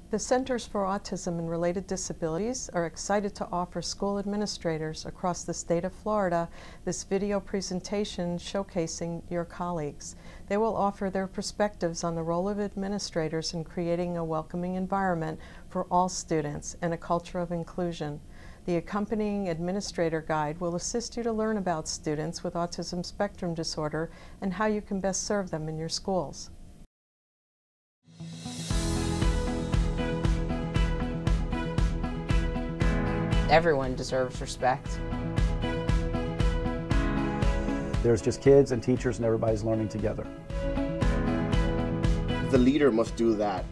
The Centers for Autism and Related Disabilities are excited to offer school administrators across the state of Florida this video presentation showcasing your colleagues. They will offer their perspectives on the role of administrators in creating a welcoming environment for all students and a culture of inclusion. The accompanying administrator guide will assist you to learn about students with autism spectrum disorder and how you can best serve them in your schools. Everyone deserves respect. There's just kids and teachers and everybody's learning together. The leader must do that.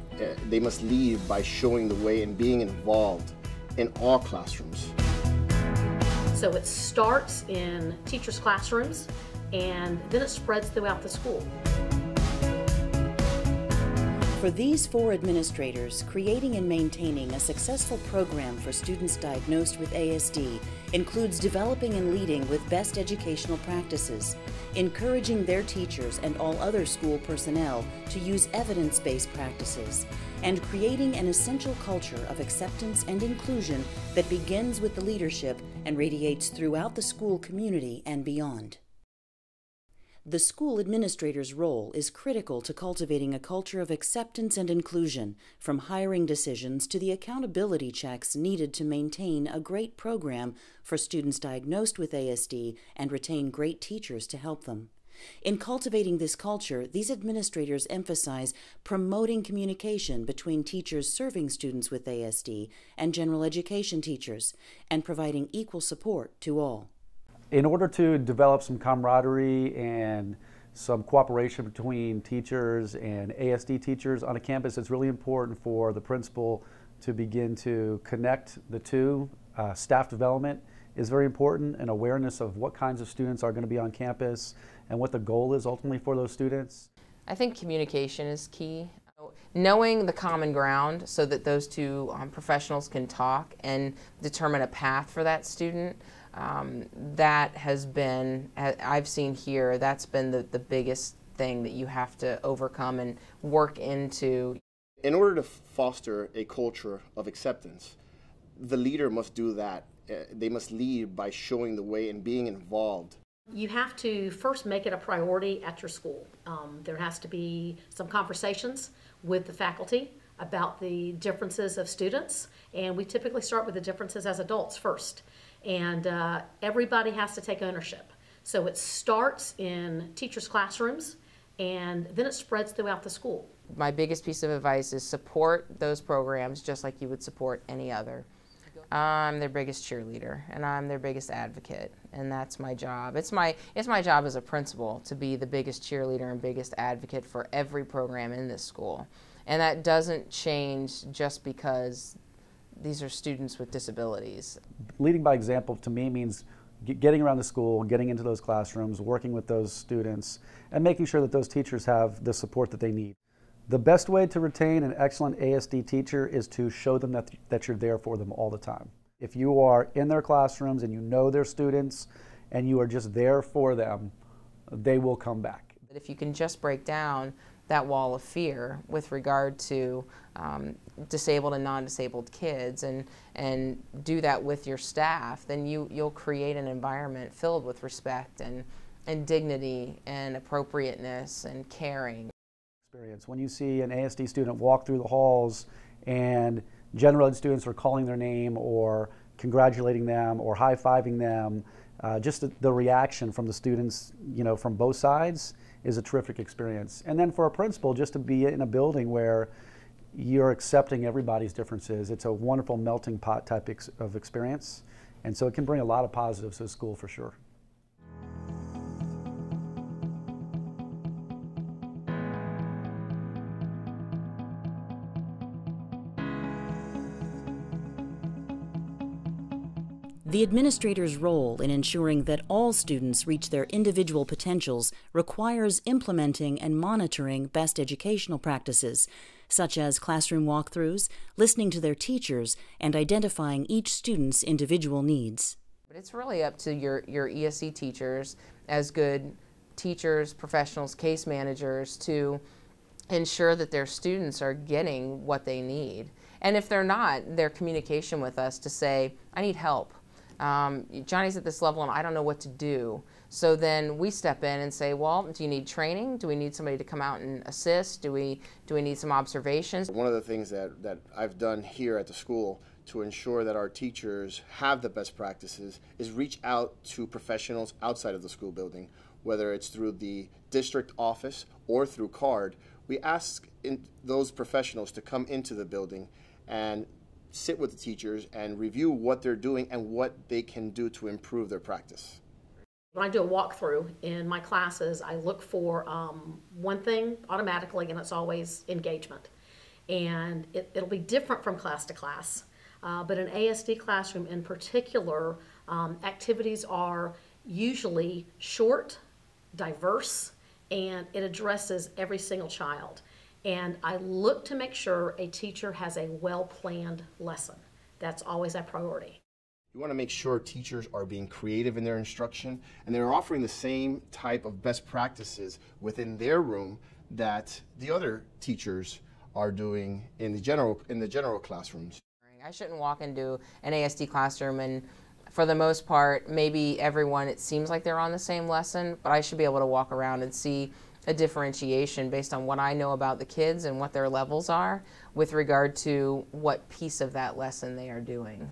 They must lead by showing the way and being involved in all classrooms. So it starts in teachers' classrooms and then it spreads throughout the school. For these 4 administrators, creating and maintaining a successful program for students diagnosed with ASD includes developing and leading with best educational practices, encouraging their teachers and all other school personnel to use evidence-based practices, and creating an essential culture of acceptance and inclusion that begins with the leadership and radiates throughout the school community and beyond. The school administrator's role is critical to cultivating a culture of acceptance and inclusion, from hiring decisions to the accountability checks needed to maintain a great program for students diagnosed with ASD and retain great teachers to help them. In cultivating this culture, these administrators emphasize promoting communication between teachers serving students with ASD and general education teachers, and providing equal support to all. In order to develop some camaraderie and some cooperation between teachers and ASD teachers on a campus, it's really important for the principal to begin to connect the two. Staff development is very important, and awareness of what kinds of students are going to be on campus and what the goal is ultimately for those students. I think communication is key. Knowing the common ground so that those two professionals can talk and determine a path for that student. That has been, I've seen here, that's been the biggest thing that you have to overcome and work into. In order to foster a culture of acceptance, the leader must do that. They must lead by showing the way and being involved. You have to first make it a priority at your school. There has to be some conversations with the faculty about the differences of students, and we typically start with the differences as adults first. And everybody has to take ownership. So it starts in teachers' classrooms and then it spreads throughout the school. My biggest piece of advice is support those programs just like you would support any other. I'm their biggest cheerleader and I'm their biggest advocate, and that's my job. It's my job as a principal to be the biggest cheerleader and biggest advocate for every program in this school. And that doesn't change just because these are students with disabilities. Leading by example to me means getting around the school, getting into those classrooms, working with those students, and making sure that those teachers have the support that they need. The best way to retain an excellent ASD teacher is to show them that you're there for them all the time. If you are in their classrooms and you know their students and you are just there for them, they will come back. If you can just break down that wall of fear with regard to disabled and non-disabled kids and do that with your staff, then you'll create an environment filled with respect and dignity and appropriateness and caring. When you see an ASD student walk through the halls and general ed students are calling their name or congratulating them or high-fiving them, just the reaction from the students, from both sides is a terrific experience. And then for a principal, just to be in a building where you're accepting everybody's differences, it's a wonderful melting pot type of experience. And so it can bring a lot of positives to the school for sure. The administrator's role in ensuring that all students reach their individual potentials requires implementing and monitoring best educational practices, such as classroom walkthroughs, listening to their teachers, and identifying each student's individual needs. But it's really up to your ESC teachers, as good teachers, professionals, case managers, to ensure that their students are getting what they need. And if they're not, their communication with us to say, I need help. Johnny's at this level and I don't know what to do. So then we step in and say, well, do you need training? Do we need somebody to come out and assist? Do we need some observations? One of the things that I've done here at the school to ensure that our teachers have the best practices is reach out to professionals outside of the school building, whether it's through the district office or through CARD. We ask those professionals to come into the building and sit with the teachers and review what they're doing and what they can do to improve their practice. When I do a walkthrough in my classes, I look for one thing automatically, and it's always engagement. And it'll be different from class to class. But in ASD classroom in particular, activities are usually short, diverse, and it addresses every single child. And I look to make sure a teacher has a well-planned lesson. That's always a priority. You want to make sure teachers are being creative in their instruction and they're offering the same type of best practices within their room that the other teachers are doing in the general classrooms. I shouldn't walk into an ASD classroom and for the most part, maybe everyone, it seems like they're on the same lesson, but I should be able to walk around and see a differentiation based on what I know about the kids and what their levels are with regard to what piece of that lesson they are doing.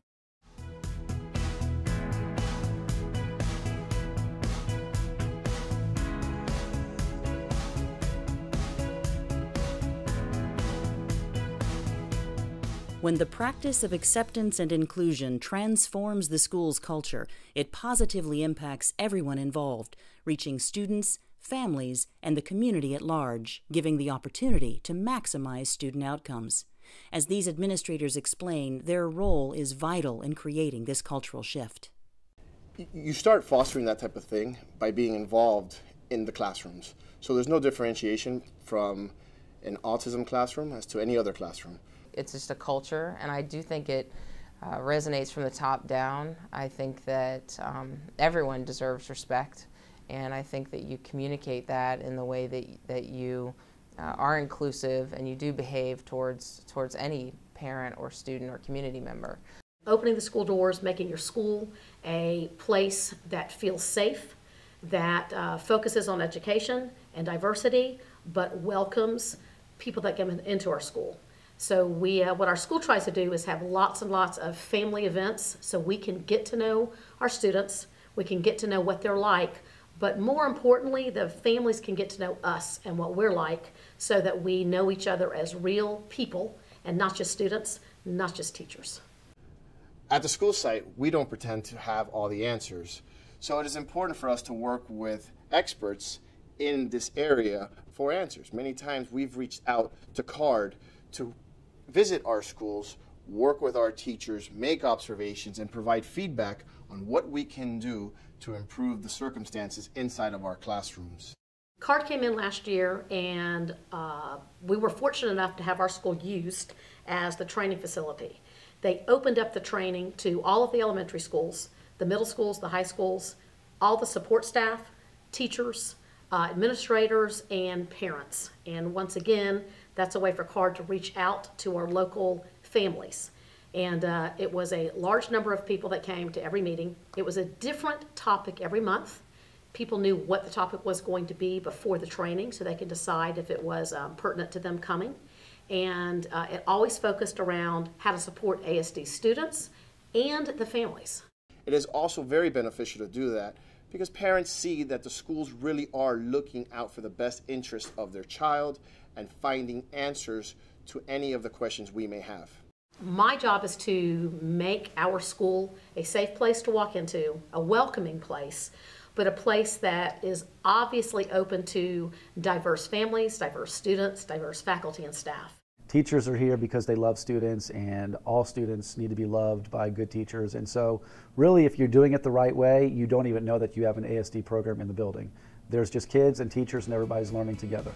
When the practice of acceptance and inclusion transforms the school's culture, it positively impacts everyone involved, reaching students, families, and the community at large, giving the opportunity to maximize student outcomes. As these administrators explain, their role is vital in creating this cultural shift. You start fostering that type of thing by being involved in the classrooms. So there's no differentiation from an autism classroom as to any other classroom. It's just a culture, and I do think it resonates from the top down. I think that everyone deserves respect, and I think that you communicate that in the way that you are inclusive and you do behave towards any parent or student or community member. Opening the school doors, making your school a place that feels safe, that focuses on education and diversity, but welcomes people that come into our school. So what our school tries to do is have lots and lots of family events so we can get to know our students, we can get to know what they're like, but more importantly, the families can get to know us and what we're like so that we know each other as real people and not just students, not just teachers. At the school site, we don't pretend to have all the answers. So it is important for us to work with experts in this area for answers. Many times we've reached out to CARD to visit our schools, work with our teachers, make observations, and provide feedback on what we can do to improve the circumstances inside of our classrooms. CARD came in last year, and we were fortunate enough to have our school used as the training facility. They opened up the training to all of the elementary schools, the middle schools, the high schools, all the support staff, teachers, administrators, and parents. And once again, that's a way for CARD to reach out to our local families. And it was a large number of people that came to every meeting. It was a different topic every month. People knew what the topic was going to be before the training so they could decide if it was pertinent to them coming. And it always focused around how to support ASD students and the families. It is also very beneficial to do that because parents see that the schools really are looking out for the best interest of their child and finding answers to any of the questions we may have. My job is to make our school a safe place to walk into, a welcoming place, but a place that is obviously open to diverse families, diverse students, diverse faculty and staff. Teachers are here because they love students, and all students need to be loved by good teachers. And so really, if you're doing it the right way, you don't even know that you have an ASD program in the building. There's just kids and teachers and everybody's learning together.